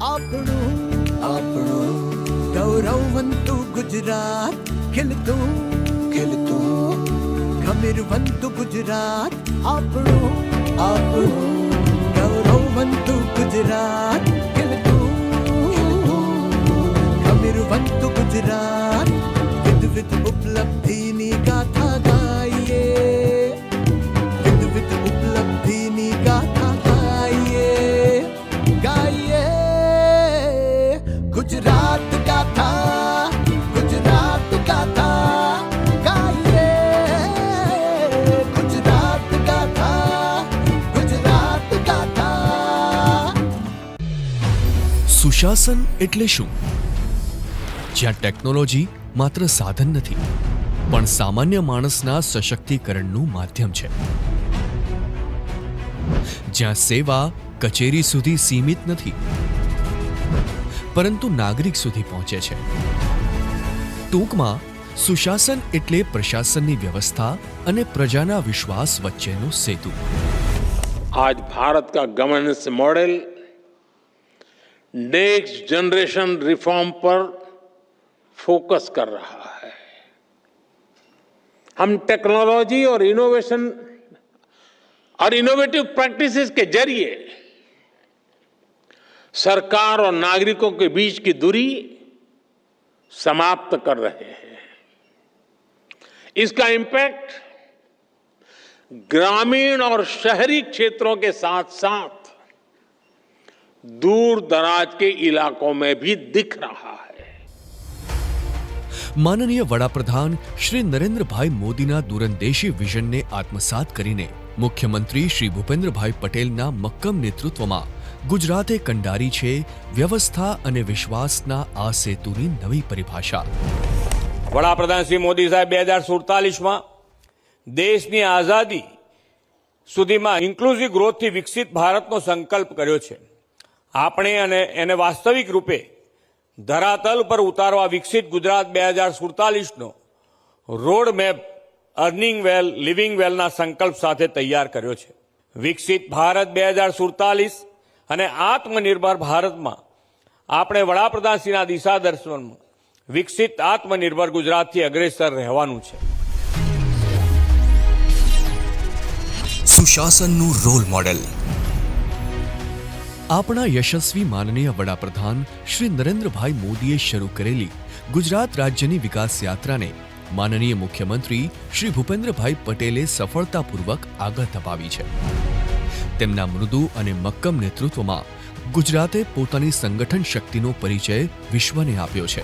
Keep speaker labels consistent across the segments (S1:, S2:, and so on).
S1: આપણું ગૌરવવંતુ ગુજરાત, ખીલતું ગમીરવંતુ ગુજરાત, આપણું ગૌરવવંતુ ગુજરાત, ખીલતું ગમીરવંતુ ગુજરાત, વિવિધ ઉપલબ્ધિની ગાથા ગાઈએ, વિવિધ ઉપલબ્ધિની ગાથા ગાઈએ ગુજરાત ગાથા, ગુજરાત ગાથા ગાઈએ, ગુજરાત ગાથા, ગુજરાત ગાથા.
S2: સુશાસન એટલે શું? જ્યાં ટેકનોલોજી માત્ર સાધન નથી, પણ સામાન્ય માણસના સશક્તિકરણનું માધ્યમ છે. જ્યાં સેવા કચેરી સુધી સીમિત નથી, પરંતુ નાગરિક સુધી પહોંચે છે. ટૂંકમાં સુશાસન એટલે પ્રશાસનની વ્યવસ્થા અને પ્રજાના વિશ્વાસ વચ્ચેનો સેતુ.
S3: आज भारत का governance model next generation reform पर फोकस कर रहा है. हम टेक्नोलॉजी और इनोवेटिव प्रैक्टिसेस के जरिए सरकार और नागरिकों के बीच की दूरी समाप्त कर रहे हैं. इसका इम्पैक्ट ग्रामीण और शहरी क्षेत्रों के साथ साथ दूर दराज के इलाकों में भी दिख रहा है.
S2: માનનીય વડાપ્રધાન શ્રી નરેન્દ્રભાઈ મોદીના દૂરંદેશી વિઝનને આત્મસાત કરીને મુખ્યમંત્રી શ્રી ભૂપેન્દ્રભાઈ પટેલના મક્કમ નેતૃત્વમાં ગુજરાતે કંડારી છે વ્યવસ્થા અને વિશ્વાસના આ સેતુની નવી પરિભાષા.
S4: વડાપ્રધાન શ્રી મોદી સાહેબ 2047માં દેશની આઝાદી સુધીમાં ઇન્ક્લુઝિવ ગ્રોથથી વિકસિત ભારતનો સંકલ્પ કર્યો છે. આપણે એને વાસ્તવિક રૂપે ધરાતલ પર ઉતારવા વિકસિત ગુજરાત 2047નો રોડ મેપ અર્નિંગ વેલ લિવિંગ વેલના સંકલ્પ સાથે તૈયાર કર્યો છે. વિકસિત ભારત 2047 અને આત્મનિર્ભર ભારતમાં આપણે વડાપ્રધાનશ્રીના દિશાદર્શનમાં વિકસિત આત્મનિર્ભર ગુજરાતથી અગ્રેસર રહેવાનું છે.
S2: સુશાસનનું રોલ મોડેલ. આપણા યશસ્વી માનનીય વડાપ્રધાન શ્રી નરેન્દ્રભાઈ મોદીએ શરૂ કરેલી ગુજરાત રાજ્યની વિકાસ યાત્રાને માનનીય મુખ્યમંત્રી શ્રી ભૂપેન્દ્રભાઈ પટેલે સફળતાપૂર્વક આગળ ધપાવી છે. તેમના મૃદુ અને મક્કમ નેતૃત્વમાં ગુજરાતે પોતાની સંગઠન શક્તિનો પરિચય વિશ્વને આપ્યો છે.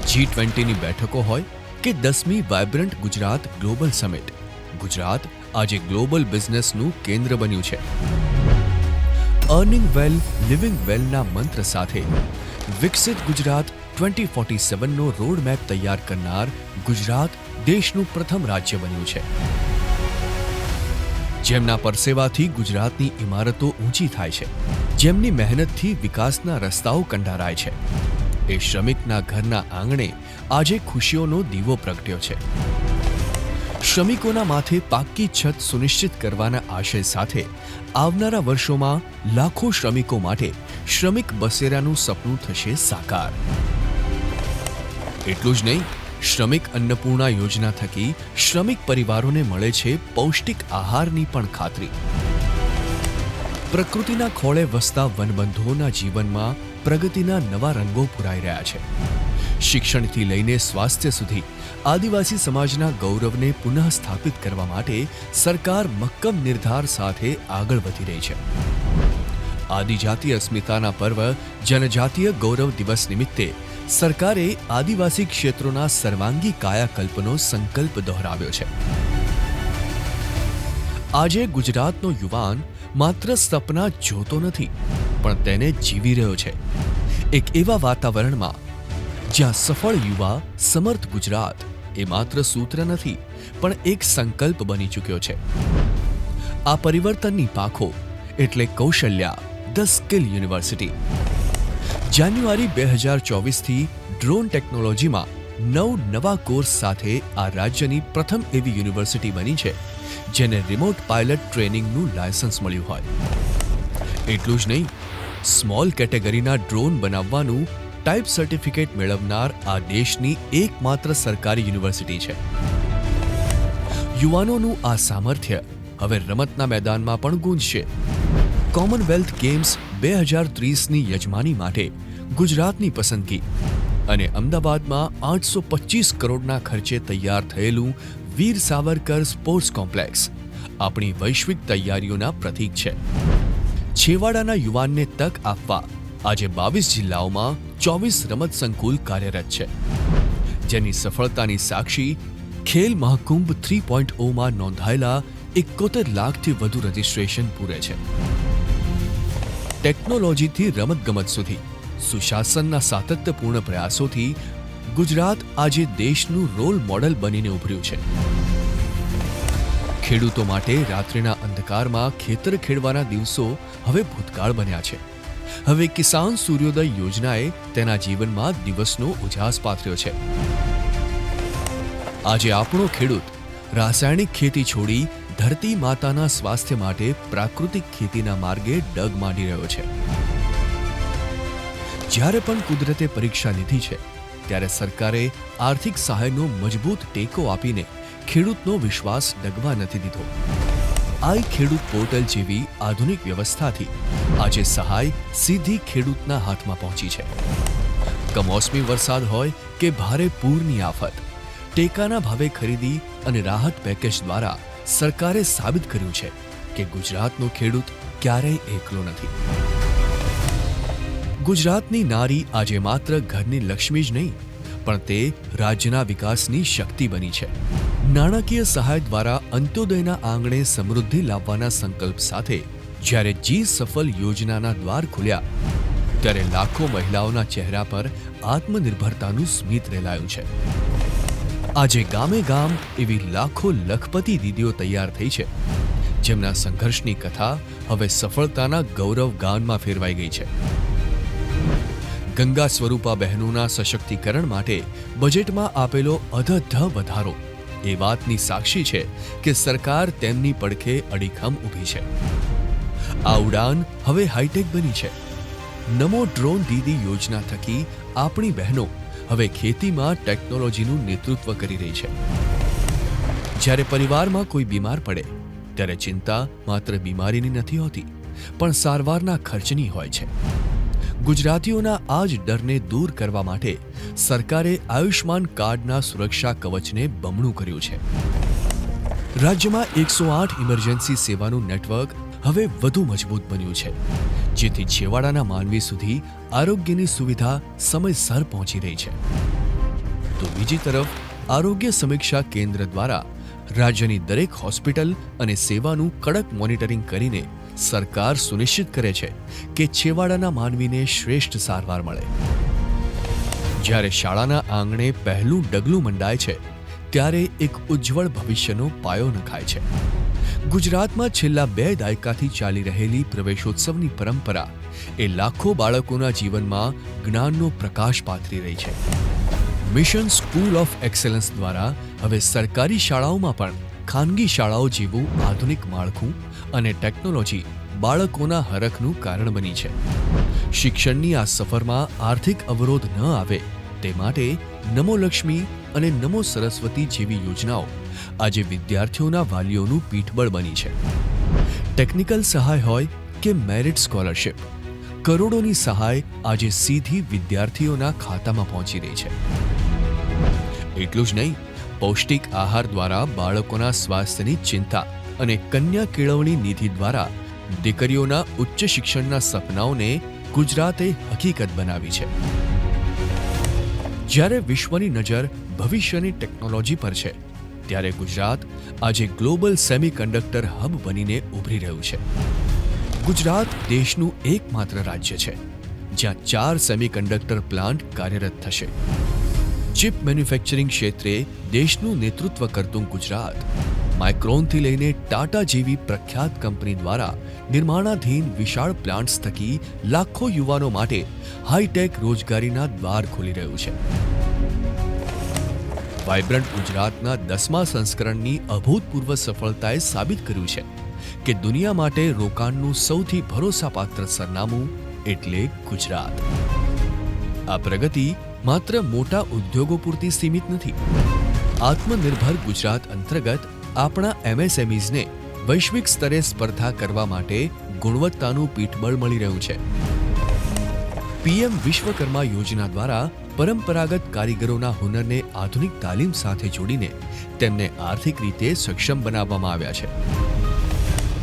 S2: G20ની બેઠકો હોય કે 10મી vibrant Gujarat global summit, Gujarat આજે ગ્લોબલ બિઝનેસનું કેન્દ્ર બન્યું છે. અર્નિંગ વેલ લિવિંગ વેલના મંત્ર સાથે વિકસિત ગુજરાત 2047નો રોડ મેપ તૈયાર કરનાર ગુજરાત દેશનું પ્રથમ રાજ્ય બન્યું છે. જેમના પરસેવાથી ગુજરાતની ઇમારતો ઊંચી થાય છે, જેમની મહેનતથી વિકાસના રસ્તાઓ કંડારાય છે, એ શ્રમિકના ઘરના આંગણે આજે ખુશીઓનો દીવો પ્રગટ્યો છે. શ્રમિકોના માથે પાક્કી છત સુનિશ્ચિત કરવાના આશય સાથે આવનારા વર્ષોમાં લાખો શ્રમિકો માટે શ્રમિક બસેરાનું સપનું થશે સાકાર. એટલું જ નહીં, શ્રમિક અન્નપૂર્ણા યોજના થકી શ્રમિક પરિવારોને મળે છે પૌષ્ટિક આહારની પણ ખાતરી. પ્રકૃતિના ખોળે વસતા વનબંધુઓના જીવનમાં પ્રગતિના નવા રંગો પુરાઈ રહ્યા છે. શિક્ષણથી લઈને સ્વાસ્થ્ય સુધી આદિવાસી સમાજના ગૌરવને પુનઃ સ્થાપિત કરવા માટે સરકાર મક્કમ નિર્ધાર સાથે આગળ વધી રહી છે. આદિજાતીય અસ્મિતાના પર્વ જનજાતીય ગૌરવ દિવસ નિમિત્તે સરકારે આદિવાસી ક્ષેત્રોના સર્વાંગી કાયાકલ્પનો સંકલ્પ દોહરાવ્યો છે. આજે ગુજરાતનો યુવાન માત્ર સપના જોતો નથી, પણ તેને જીવી રહ્યો છે. એક એવા વાતાવરણમાં જ્યાં સફળ યુવા સમર્થ ગુજરાત એ માત્ર સૂત્ર નથી, પણ એક સંકલ્પ બની ચૂક્યો છે. આ પરિવર્તનની પાંખો એટલે કૌશલ્યા ધ સ્કિલ યુનિવર્સિટી. જાન્યુઆરી 2024થી ડ્રોન ટેકનોલોજીમાં 9 નવા કોર્સ સાથે આ રાજ્યની પ્રથમ એવી યુનિવર્સિટી બની છે જેને રિમોટ પાયલટ ટ્રેનિંગનું લાયસન્સ મળ્યું હોય. એટલું જ નહીં, સ્મોલ કેટેગરીના ડ્રોન બનાવવાનું ટાઈપ સર્ટિફિકેટ મેળવનાર આ દેશની એકમાત્ર સરકારી યુનિવર્સિટી છે. યુવાનોનું આ સામર્થ્ય હવે રમતના મેદાનમાં પણ ગુંજશે. કોમનવેલ્થ ગેમ્સ 2030ની યજમાની માટે ગુજરાતની પસંદગી અને અમદાવાદમાં 825 કરોડના ખર્ચે તૈયાર થયેલું વીર સાવરકર સ્પોર્ટ્સ કોમ્પ્લેક્સ આપણી વૈશ્વિક તૈયારીઓના પ્રતીક છે. છેવાડાના યુવાનને તક આપવા આજે 22 જિલ્લાઓમાં 24 રમત સંકુલ કાર્યરત છે, જેની સફળતાની સાક્ષી ખેલ મહાકુંભ 3.0માં નોંધાયેલા 71 લાખથી વધુ રજિસ્ટ્રેશન પૂરે છે. ટેકનોલોજીથી રમતગમત સુધી સુશાસનના સાતત્યપૂર્ણ પ્રયાસોથી ગુજરાત આજે દેશનું રોલ મોડેલ બનીને ઉભર્યું છે. ખેડૂતો માટે રાત્રિના અંધકારમાં ખેતર ખેડવાના દિવસો હવે ભૂતકાળ બન્યા છે. હવે કિસાન સૂર્યોદય યોજનાએ તેના જીવનમાં દિવસનો ઉજાસ પાથર્યો છે. આજે આપણો ખેડૂત રાસાયણિક ખેતી છોડી ધરતી માતાના સ્વાસ્થ્ય માટે પ્રાકૃતિક ખેતીના માર્ગે ડગ માંડી રહ્યો છે. જ્યારે પણ કુદરતે પરીક્ષા લીધી છે, ત્યારે સરકારે આર્થિક સહાયનો મજબૂત ટેકો આપીને ખેડૂતનો વિશ્વાસ ડગવા નથી દીધો. આઈ ખેડૂત પોર્ટલ જેવી આધુનિક વ્યવસ્થાથી આજે સહાય સીધી ખેડૂતના હાથમાં પહોંચી છે. કમોસમી વરસાદ હોય કે ભારે પૂરની આફત, ટેકાના ભાવે ખરીદી અને રાહત પેકેજ દ્વારા સરકારે સાબિત કર્યું છે કે ગુજરાતનો ખેડૂત ક્યારેય એકલો નથી. ગુજરાતની નારી આજે માત્ર ઘરની લક્ષ્મી જ નહીં, પણ તે રાજ્યના વિકાસની શક્તિ બની છે. નાણાકીય સહાય દ્વારા અંત્યોદયના આંગણે સમૃદ્ધિ લાવવાના સંકલ્પ સાથે જ્યારે જી સફલ યોજનાના દ્વાર ખુલ્યા, ત્યારે લાખો મહિલાઓના ચહેરા પર આત્મનિર્ભરતાનું સ્મિત રેલાયું છે. આજે ગામે ગામ એવી લાખો લખપતિ દીદીઓ તૈયાર થઈ છે, જેમના સંઘર્ષની કથા હવે સફળતાના ગૌરવ ગાનમાં ફેરવાઈ ગઈ છે. ગંગા સ્વરૂપા બહેનોના સશક્તિકરણ માટે બજેટમાં આપેલો અધધ વધારો એ વાતની સાક્ષી છે કે સરકાર તેમની પડખે અડીખમ ઊભી છે. આ ઉડાન હવે હાઈટેક બની છે. નમો ડ્રોન દીદી યોજના થકી આપણી બહેનો હવે ખેતીમાં ટેકનોલોજીનું નેતૃત્વ કરી રહી છે. જ્યારે પરિવારમાં કોઈ બીમાર પડે, ત્યારે ચિંતા માત્ર બીમારીની નથી હોતી, પણ સારવારના ખર્ચની હોય છે. ગુજરાતીઓના આ જ ડરને દૂર કરવા માટે સરકારે આયુષ્માન કાર્ડના સુરક્ષા કવચને બમણું કર્યું છે. રાજ્યમાં 108 ઇમરજન્સી સેવાનું નેટવર્ક હવે વધુ મજબૂત બન્યું છે, જેથી છેવાડાના માનવી સુધી આરોગ્યની સુવિધા સમયસર પહોંચી રહી છે. તો બીજી તરફ આરોગ્ય સમીક્ષા કેન્દ્ર દ્વારા રાજ્યની દરેક હોસ્પિટલ અને સેવાનું કડક મોનિટરિંગ કરીને સરકાર સુનિશ્ચિત કરે છે કે છેવાડાના માનવીને શ્રેષ્ઠ સારવાર મળે. જ્યારે શાળાના આંગણે પહેલું ડગલું મંડાય છે, ત્યારે એક ઉજ્જવળ ભવિષ્યનો પાયો નખાય છે. ગુજરાતમાં છેલ્લા 2 દાયકાથી ચાલી રહેલી પ્રવેશોત્સવની પરંપરા એ લાખો બાળકોના જીવનમાં જ્ઞાનનો પ્રકાશ પાથરી રહી છે. મિશન સ્કૂલ ઓફ એક્સેલન્સ દ્વારા હવે સરકારી શાળાઓમાં પણ ખાનગી શાળાઓ જેવું આધુનિક માળખું અને ટેકનોલોજી બાળકોના હરખનું કારણ બની છે. શિક્ષણની આ સફરમાં આર્થિક અવરોધ ન આવે તે માટે નમો લક્ષ્મી અને નમો સરસ્વતી જેવી યોજનાઓ આજે વિદ્યાર્થીઓના વાલીઓનું પીઠબળ બની છે. ટેકનિકલ સહાય હોય કે મેરિટ સ્કોલરશિપ, કરોડોની સહાય આજે સીધી વિદ્યાર્થીઓના ખાતામાં પહોંચી રહી છે. એટલું જ નહીં, પૌષ્ટિક આહાર દ્વારા બાળકોના સ્વાસ્થ્યની ચિંતા અને કન્યા કેળવણી નિધિ દ્વારા દીકરીઓના ઉચ્ચ શિક્ષણના સપનાઓને ગુજરાતે હકીકત બનાવી છે. જ્યારે વિશ્વની નજર ભવિષ્યની ટેકનોલોજી પર છે, ત્યારે ગુજરાત આજે ગ્લોબલ સેમિકન્ડક્ટર હબ બનીને ઉભરી રહ્યું છે. ગુજરાત દેશનું એકમાત્ર રાજ્ય છે જ્યાં 4 સેમિકન્ડક્ટર પ્લાન્ટ કાર્યરત થશે. ચિપ મેન્યુફેક્ચરિંગ ક્ષેત્રે દેશનું નેતૃત્વ કરતું ગુજરાત માઇક્રોનથી લઈને ટાટા જેવી પ્રખ્યાત કંપની દ્વારા નિર્માણાધીન વિશાળ પ્લાન્ટ્સ થકી લાખો યુવાનો માટે હાઈટેક રોજગારીના દ્વાર ખોલી રહ્યું છે. વાઇબ્રન્ટ ગુજરાતના 10મા સંસ્કરણની અભૂતપૂર્વ સફળતાએ સાબિત કર્યું છે કે દુનિયા માટે રોકાણનું સૌથી ભરોસાપાત્ર સરનામું એટલે ગુજરાત. આ પ્રગતિ માત્ર મોટા ઉદ્યોગો પૂરતી સીમિત નથી. આત્મનિર્ભર ગુજરાત અંતર્ગત આપણા એમએસએમઈઝને વૈશ્વિક સ્તરે સ્પર્ધા કરવા માટે ગુણવત્તાનું પીઠબળ મળી રહ્યું છે. પીએમ વિશ્વકર્મા યોજના દ્વારા પરંપરાગત કારીગરોના હુનરને આધુનિક તાલીમ સાથે જોડીને તેમને આર્થિક રીતે સક્ષમ બનાવવામાં આવ્યા છે.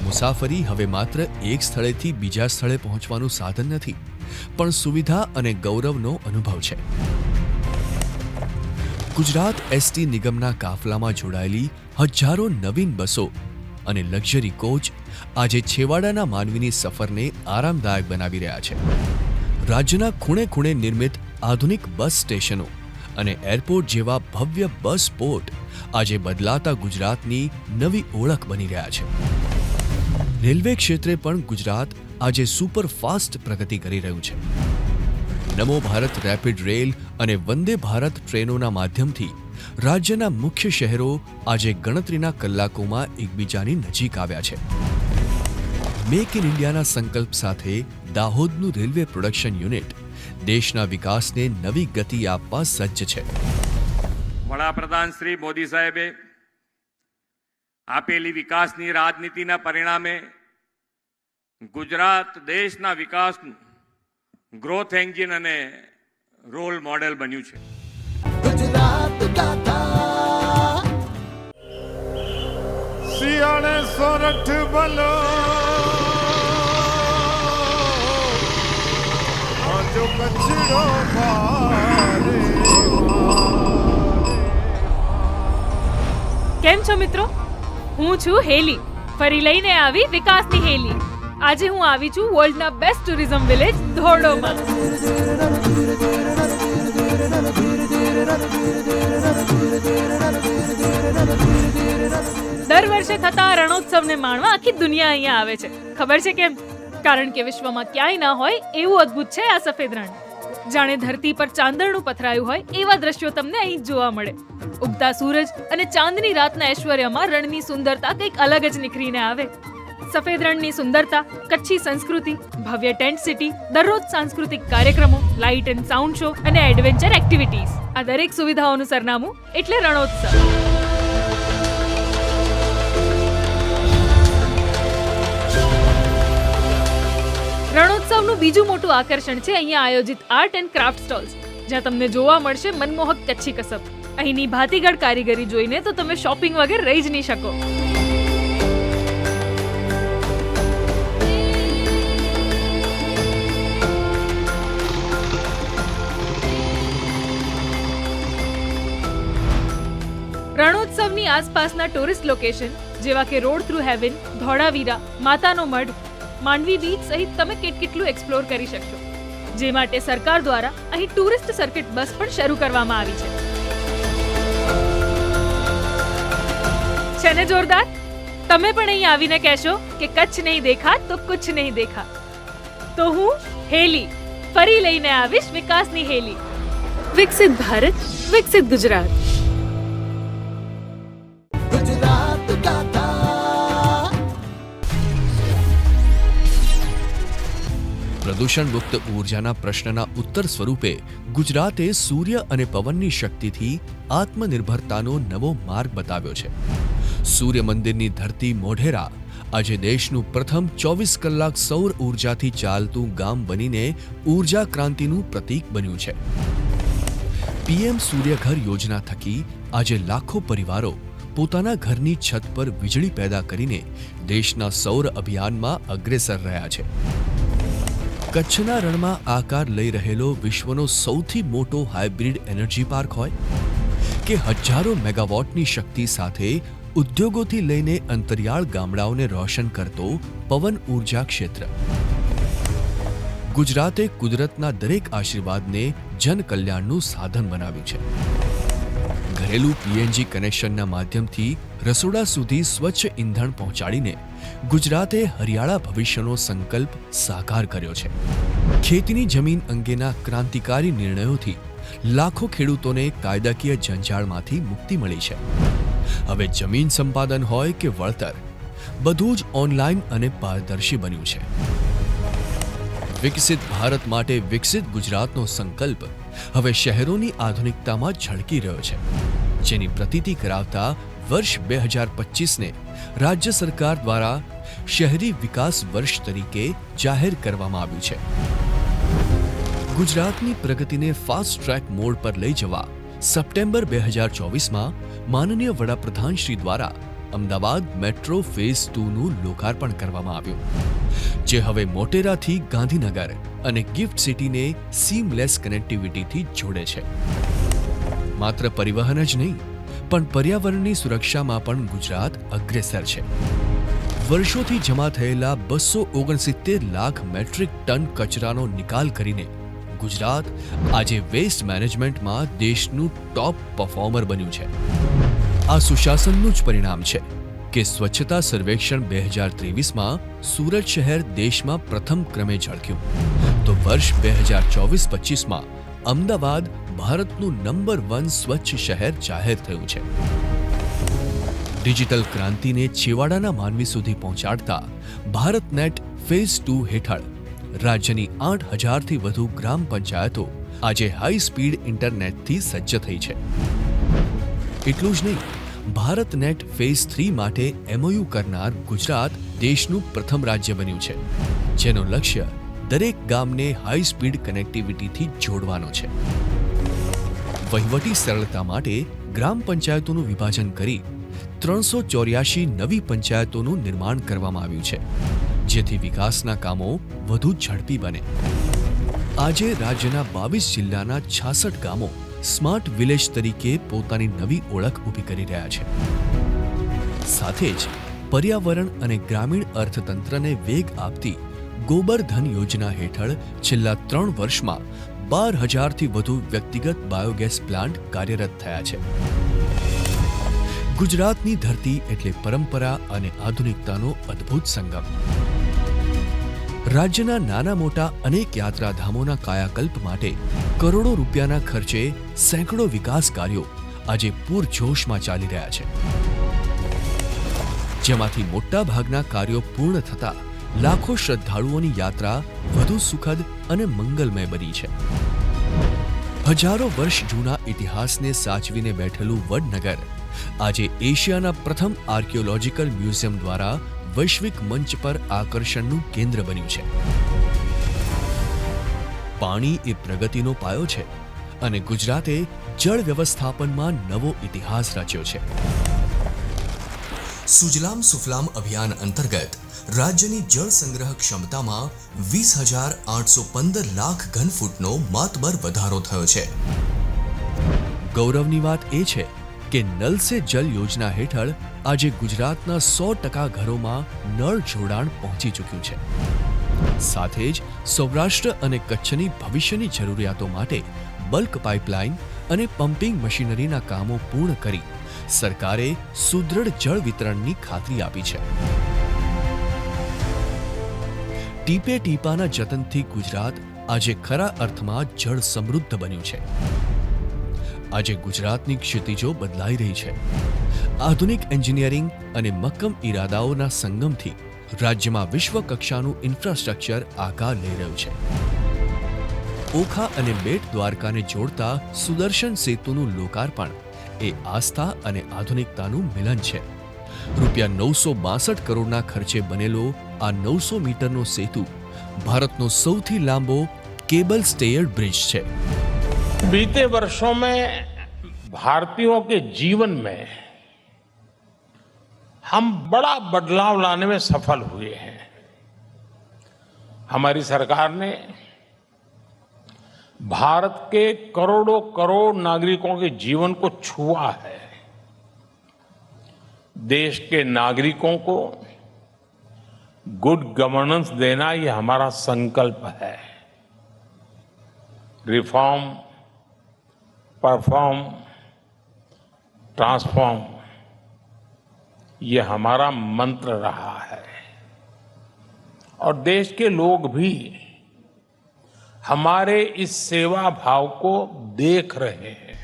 S2: મુસાફરી હવે માત્ર એક સ્થળેથી બીજા સ્થળે પહોંચવાનું સાધન નથી, પણ સુવિધા અને ગૌરવનો અનુભવ છે. ગુજરાત એસટી નિગમના કાફલામાં જોડાયેલી હજારો નવીન બસો અને લક્ઝરી કોચ આજે છેવાડાના માનવીની સફરને આરામદાયક બનાવી રહ્યા છે. રાજ્યના ખૂણે ખૂણે નિર્મિત આધુનિક બસ સ્ટેશનો અને એરપોર્ટ જેવા ભવ્ય બસ પોર્ટ આજે બદલાતા ગુજરાતની નવી ઓળખ બની રહ્યા છે. રેલવે ક્ષેત્રે પણ ગુજરાત આજે સુપરફાસ્ટ પ્રગતિ કરી રહ્યું છે. નમો ભારત રેપિડ રેલ અને વંદે ભારત ટ્રેનોના માધ્યમથી રાજ્યના મુખ્ય શહેરો આજે ગણતરીના કલાકોમાં એકબીજાની નજીક આવ્યા છે. મેક ઇન ઇન્ડિયાના સંકલ્પ સાથે દાહોદનું રેલવે પ્રોડક્શન યુનિટ દેશના વિકાસને નવી ગતિ આપવા સજ્જ છે.
S4: વડાપ્રધાન શ્રી મોદી સાહેબે આપેલી વિકાસની રાજનીતિના પરિણામે ગુજરાત દેશના વિકાસનું ગ્રોથ એન્જિન અને રોલ મોડેલ બન્યું છે.
S1: गुजरात गाथा
S5: सियाने सोरठ बलो जो कचड़ो मारे
S6: કેમ છો મિત્રો? હું છું હેલી, ફરી લઈને આવી વિકાસની હેલી. આજે હું આવી છું વર્લ્ડના બેસ્ટ ટુરિઝમ વિલેજ ધોરડોમાં. દર વર્ષે થતા રણોત્સવને માણવા આખી દુનિયા અહીંયા આવે છે. ખબર છે કેમ? કારણ કે વિશ્વમાં ક્યાંય ના હોય એવું અદ્ભુત છે આ સફેદ રણ. જાણે ધરતી પર ચાંદરનું પથરાયું હોય એવા દ્રશ્યો તમને અહીં જોવા મળે. ઉગતા સૂરજ અને ચાંદની રાતના ઐશ્વર્યમાં રણની સુંદરતા કંઈક અલગ જ નીખરીને આવે. સફેદ રણની સુંદરતા, કચ્છી સંસ્કૃતિ, ભવ્ય ટેન્ટ સિટી, દરરોજ સાંસ્કૃતિક કાર્યક્રમો, લાઇટ એન્ડ સાઉન્ડ શો અને એડવેન્ચર એક્ટિવિટીઝ, આ દરેક સુવિધાઓનું સરનામું એટલે રણોત્સવ. રણોત્સવનું બીજું મોટું આકર્ષણ છે અહીંયા આયોજિત આર્ટ એન્ડ ક્રાફ્ટ સ્ટોલ્સ, જ્યાં તમને જોવા મળશે મનમોહક કચ્છી કસબ. અહીંની ભાતીગળ કારીગરી જોઈને તો તમે શોપિંગ વગર રહી જ નહીં શકો. રણોત્સવની આસપાસના ટુરિસ્ટ લોકેશન જેવા કે રોડ થ્રુ હેવન, ધોળાવીરા, માતાનો મઢ, માંડવી બીચ સહિત તમે કેટલું એક્સપ્લોર કરી શકશો. જે માટે સરકાર દ્વારા અહીં ટુરિસ્ટ સર્કિટ બસ પણ શરૂ કરવામાં આવી છે. છે ને જોરદાર? તમે પણ અહીં આવીને કહેશો કે કચ્છ નહીં દેખા તો કુછ નહીં દેખા. તો હું હેલી ફરી લઈને આવીશ વિકાસની હેલી. વિકસિત ભારત, વિકસિત ગુજરાત.
S1: गुजरात गाथा
S2: પ્રદૂષણ મુક્ત ઉર્જાના પ્રશ્નના ઉત્તર સ્વરૂપે ગુજરાતે સૂર્ય અને પવનની શક્તિથી આત્મનિર્ભરતાનો નવો માર્ગ બતાવ્યો છે. સૂર્ય મંદિરની ધરતી મોઢેરા આજે દેશનું પ્રથમ 24 કલાક સૌર ઉર્જાથી ચાલતું ગામ બનીને ઉર્જા ક્રાંતિનું પ્રતીક બન્યું છે. પીએમ સૂર્યઘર યોજના થકી આજે લાખો પરિવારો પોતાના ઘરની છત પર વીજળી પેદા કરીને દેશના સૌર અભિયાનમાં અગ્રેસર રહ્યા છે. કચ્છના રણમાં આકાર લઈ રહેલો વિશ્વનો સૌથી મોટો હાઇબ્રિડ એનર્જી પાર્ક હોય કે હજારો મેગાવોટની શક્તિ સાથે ઉદ્યોગોથી લઈને અંતરિયાળ ગામડાઓને રોશન કરતો પવન ઉર્જા ક્ષેત્ર, ગુજરાતે કુદરતના દરેક આશીર્વાદને જનકલ્યાણનું સાધન બનાવ્યું છે. ઘરેલું પીએનજી કનેક્શનના માધ્યમથી રસોડા સુધી સ્વચ્છ ઈંધણ પહોંચાડીને ગુજરાતે હરિયાળા ભવિષ્યનો સંકલ્પ સાકાર કર્યો છે. ખેતીની જમીન અંગેના ક્રાંતિકારી નિર્ણયોથી લાખો ખેડૂતોને કાયદાકીય જંજાળમાંથી મુક્તિ મળી છે. હવે જમીન સંપાદન હોય કે વળતર, બધું જ ઓનલાઈન અને પારદર્શી બન્યું છે. વિકસિત ભારત માટે વિકસિત ગુજરાતનો સંકલ્પ હવે શહેરોની આધુનિકતામાં ઝળકી રહ્યો છે, જેની પ્રતીતિ કરાવતા વર્ષ 2025ને રાજ્ય સરકાર દ્વારા શહેરી વિકાસ વર્ષ તરીકે જાહેર કરવામાં આવ્યું છે. ગુજરાતની પ્રગતિને ફાસ્ટ ટ્રેક મોડ પર લઈ જવા સપ્ટેમ્બર 2024માં માનનીય વડાપ્રધાન શ્રી દ્વારા અમદાવાદ મેટ્રો ફેઝ 2નું લોકાર્પણ કરવામાં આવ્યું, જે હવે મોટેરાથી ગાંધીનગર અને ગિફ્ટ સિટીને સીમલેસ કનેક્ટિવિટીથી જોડે છે. માત્ર પરિવહન જ નહીં, પણ પર્યાવરણની સુરક્ષામાં પણ ગુજરાત અગ્રેસર છે. વર્ષોથી જમા થયેલા 269 લાખ મેટ્રિક ટન કચરાનો નિકાલ કરીને ગુજરાત આજે વેસ્ટ મેનેજમેન્ટમાં દેશનું ટોપ પરફોર્મર બન્યું છે. આ સુશાસનનું જ પરિણામ છે કે સ્વચ્છતા સર્વેક્ષણ 2023માં સુરત શહેર દેશમાં પ્રથમ ક્રમે ઝળક્યું, તો વર્ષ 2024-25માં અમદાવાદ ભારતનું નંબર 1 સ્વચ્છ શહેર જાહેર થયું છે. ડિજિટલ ક્રાંતિને છેવાડાના માનવી સુધી પહોંચાડતા ભારતનેટ ફેઝ 2 હેઠળ રાજ્યની 8,000થી વધુ ગ્રામ પંચાયતો આજે હાઈ સ્પીડ ઇન્ટરનેટથી સજ્જ થઈ છે. એટલું જ નહીં, ભારતનેટ ફેઝ 3 માટે MOU કરનાર ગુજરાત દેશનું પ્રથમ રાજ્ય બન્યું છે, જેનો લક્ષ્ય દરેક ગામને હાઈ સ્પીડ કનેક્ટિવિટીથી જોડવાનો છે. વહીવટી સરળતા માટે ગ્રામ પંચાયતોનું વિભાજન કરી 384 નવી પંચાયતોનું નિર્માણ કરવામાં આવ્યું છે, જેથી વિકાસના કામો વધુ ઝડપી બને. આજે રાજ્યના 22 જિલ્લાના 66 ગામો સ્માર્ટ વિલેજ તરીકે પોતાની નવી ઓળખ ઊભી કરી રહ્યા છે. સાથે જ પર્યાવરણ અને ગ્રામીણ અર્થતંત્રને વેગ આપતી ગોબર ધન યોજના હેઠળ છેલ્લા 3 વર્ષમાં 12,000થી વધુ વ્યક્તિગત બાયોગેસ પ્લાન્ટ કાર્યરત થયા છે. ગુજરાતની ધરતી એટલે પરંપરા અને આધુનિકતાનો અદ્ભુત સંગમ. રાજ્યના નાના મોટા અનેક યાત્રાધામોના કાયાકલ્પ માટે કરોડો રૂપિયાના ખર્ચે સેંકડો વિકાસ કાર્યો આજે પૂરજોશમાં ચાલી રહ્યા છે, જેમાંથી મોટા ભાગના કાર્યો પૂર્ણ થતા લાખો શ્રદ્ધાળુઓની યાત્રા વધુ સુખદ અને મંગલમય બની છે. હજારો વર્ષ જૂના ઇતિહાસને સાચવીને બેઠેલું વડનગર આજે એશિયાના પ્રથમ આર્કિયોલોજીકલ મ્યુઝિયમ દ્વારા વૈશ્વિક મંચ પર આકર્ષણનું કેન્દ્ર બન્યું છે. પાણી એ પ્રગતિનો પાયો છે અને ગુજરાતે જળ વ્યવસ્થાપનમાં નવો ઇતિહાસ રચ્યો છે. સુજલામ સુફલામ અભિયાન અંતર્ગત રાજ્યની જળ સંગ્રહ ક્ષમતામાં 20,815 લાખ ઘનફૂટનો માતબર વધારો થયો છે. ગૌરવની વાત એ છે કે નલ સે જલ યોજના હેઠળ આજે ગુજરાતના 100% ઘરોમાં નળ જોડાણ પહોંચી ચૂક્યું છે. સાથે જ સૌરાષ્ટ્ર અને કચ્છની ભવિષ્યની જરૂરિયાતો માટે બલ્ક પાઇપલાઇન અને પમ્પિંગ મશીનરીના કામો પૂર્ણ કરી સરકારે સુદૃઢ જળ વિતરણની ખાતરી આપી છે. ટીપે ટીપાના જતનથી ગુજરાત આજે ખરા અર્થમાં જળ સમૃદ્ધ બન્યું છે. આજે ગુજરાતની ક્ષિતિજો બદલાઈ રહી છે. આધુનિક એન્જિનિયરિંગ અને મક્કમ ઈરાદાઓના સંગમથી રાજ્યમાં વિશ્વ કક્ષાનું ઇન્ફ્રાસ્ટ્રક્ચર આકાર લઈ રહ્યું છે. ઓખા અને બેટ દ્વારકાને જોડતા સુદર્શન સેતુનું લોકાર્પણ એ આસ્થા અને આધુનિકતાનું મિલન છે. રૂપિયા 962 કરોડના ખર્ચે બનેલો આ 900 મીટરનો સેતુ ભારતનો સૌથી લાંબો केबल स्टेयर्ड ब्रिज है।
S3: बीते वर्षों में भारतीयों के जीवन में हम बड़ा बदलाव लाने में सफल हुए हैं। हमारी सरकार ने भारत के करोड़ों करोड़ नागरिकों के जीवन को छुआ है। देश के नागरिकों को गुड गवर्नेंस देना ये हमारा संकल्प है। रिफॉर्म, परफॉर्म, ट्रांसफॉर्म ये हमारा मंत्र रहा है और देश के लोग भी हमारे इस सेवा भाव को देख रहे हैं।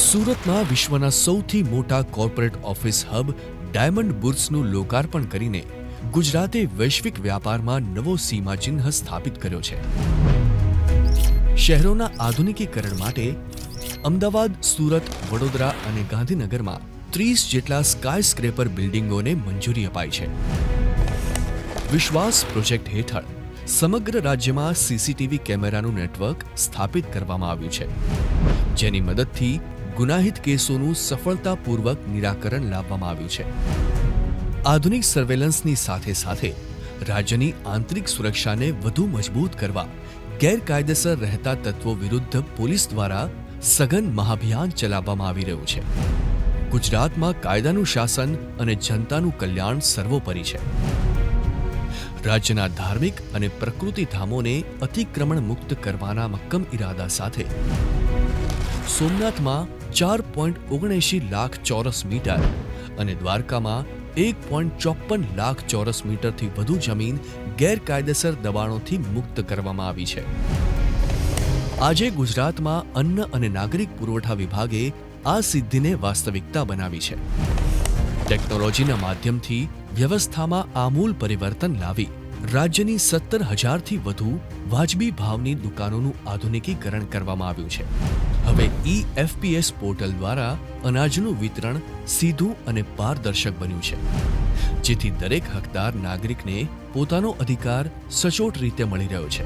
S2: સુરતમાં વિશ્વના સૌથી મોટા કોર્પોરેટ ઓફિસ હબ ડાયમંડ બુર્સનું લોકાર્પણ કરીને ગુજરાતે વૈશ્વિક વ્યાપારમાં નવો સીમાચિહ્ન સ્થાપિત કર્યો છે. શહેરોના આધુનિકીકરણ માટે અમદાવાદ, સુરત, વડોદરા અને ગાંધીનગરમાં 30 જેટલા સ્કાય સ્ક્રેપર બિલ્ડિંગોને મંજૂરી અપાઈ છે. વિશ્વાસ પ્રોજેક્ટ હેઠળ સમગ્ર રાજ્યમાં સીસીટીવી કેમેરાનું નેટવર્ક સ્થાપિત કરવામાં આવ્યું છે, જેની મદદથી ગુનાહિત કેસોનું સફળતાપૂર્વક નિરાકરણ લાવવામાં આવ્યું છે. આધુનિક સર્વેલન્સની સાથે સાથે રાજ્યની આંતરિક સુરક્ષાને વધુ મજબૂત કરવા ગેરકાયદેસર રહેતા તત્વો વિરુદ્ધ પોલીસ દ્વારા સઘન મહાભિયાન ચલાવવામાં આવી રહ્યું છે. ગુજરાતમાં કાયદાનું શાસન અને જનતાનું કલ્યાણ સર્વોપરી છે. રાજ્યના ધાર્મિક અને પ્રકૃતિ ધામોને અતિક્રમણ મુક્ત કરવાના મક્કમ ઇરાદા સાથે સોમનાથમાં 4.79 લાખ ચોરસ મીટર અને દ્વારકામાં 1.54 લાખ ચોરસ મીટરથી વધુ જમીન ગેરકાયદેસર દબાણોથી મુક્ત કરવામાં આવી છે. આજે ગુજરાતમાં અન્ન અને નાગરિક પુરવઠા વિભાગે આ સિદ્ધિને વાસ્તવિકતા બનાવી છે. ટેકનોલોજીના માધ્યમથી વ્યવસ્થામાં આમૂલ પરિવર્તન લાવી રાજ્યની 17,000થી વધુ વાજબી ભાવની દુકાનોનું આધુનિકીકરણ કરવામાં આવ્યું છે. હવે EFPS પોર્ટલ દ્વારા અનાજનું વિતરણ સીધું અને પારદર્શક બન્યું છે, જેથી દરેક હકદાર નાગરિકને પોતાનો અધિકાર સચોટ રીતે મળી રહ્યો છે.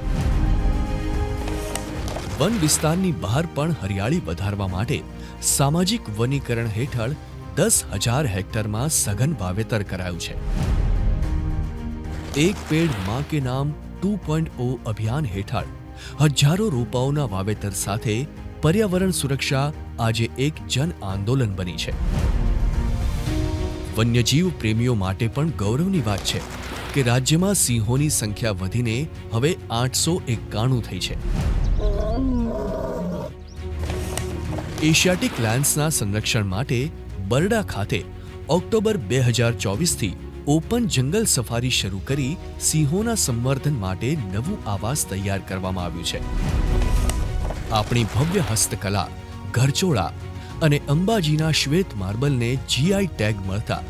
S2: વન વિસ્તારની બહાર પણ હરિયાળી વધારવા માટે સામાજિક વનીકરણ હેઠળ 10,000 હેક્ટરમાં સઘન વાવેતર કરાયું છે. એક પેડ માં કે નામ 2.0 અભિયાન હેઠળ હજારો રોપાઓના વાવેતર સાથે પર્યાવરણ સુરક્ષા આજે એક જન આંદોલન બની છે. વન્યજીવ પ્રેમીઓ માટે પણ ગૌરવની વાત છે કે રાજ્યમાં સિંહોની સંખ્યા વધીને હવે 891 થઈ છે. એશિયાટિક લાયન્સના સંરક્ષણ માટે બરડા ખાતે ઓક્ટોબર 2024થી ઓપન જંગલ સફારી શરૂ કરી સિંહોના સંવર્ધન માટે નવું આવાસ તૈયાર કરવામાં આવ્યું છે. આપણી ભવ્ય હસ્તકલા, ઘરચોળા અને અંબાજીના શ્વેત માર્બલને GI ટેગ મળતા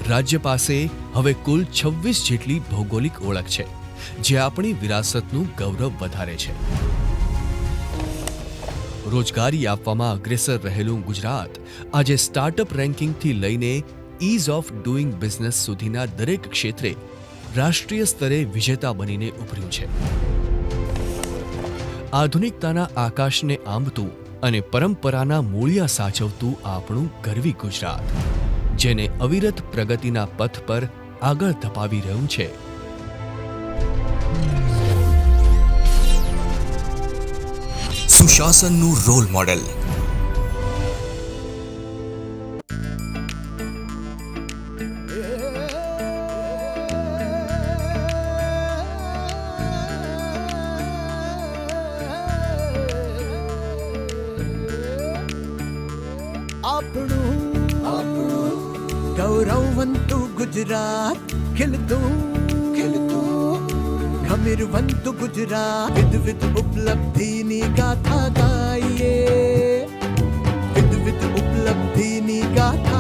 S2: રાજ્ય પાસે હવે કુલ 26 જેટલી ભૌગોલિક ઓળખ છે, જે આપણી વિરાસતનું ગૌરવ વધારે છે. રોજગારી આપવામાં અગ્રેસર રહેલું ગુજરાત આજે સ્ટાર્ટઅપ રેન્કિંગથી લઈને ઇઝ ઓફ ડુઇંગ બિઝનેસ સુધીના દરેક ક્ષેત્રે રાષ્ટ્રીય સ્તરે વિજેતા બનીને ઉભર્યું છે. આધુનિકતાના આકાશને આંબતું અને પરંપરાના મૂળિયા સાચવતું આપણું ગરવી ગુજરાત, જેને અવિરત પ્રગતિના પથ પર આગળ ધપાવી રહ્યું છે. સુશાસનનું રોલ મોડેલ.
S1: આપણું ગૌરવવંતું ગુજરાત ખીલતું ખમીરવંતું ગુજરાત વિધ ઉપલબ્ધિની ગાથા ગાઈએ વિધ ઉપલબ્ધિની ગાથા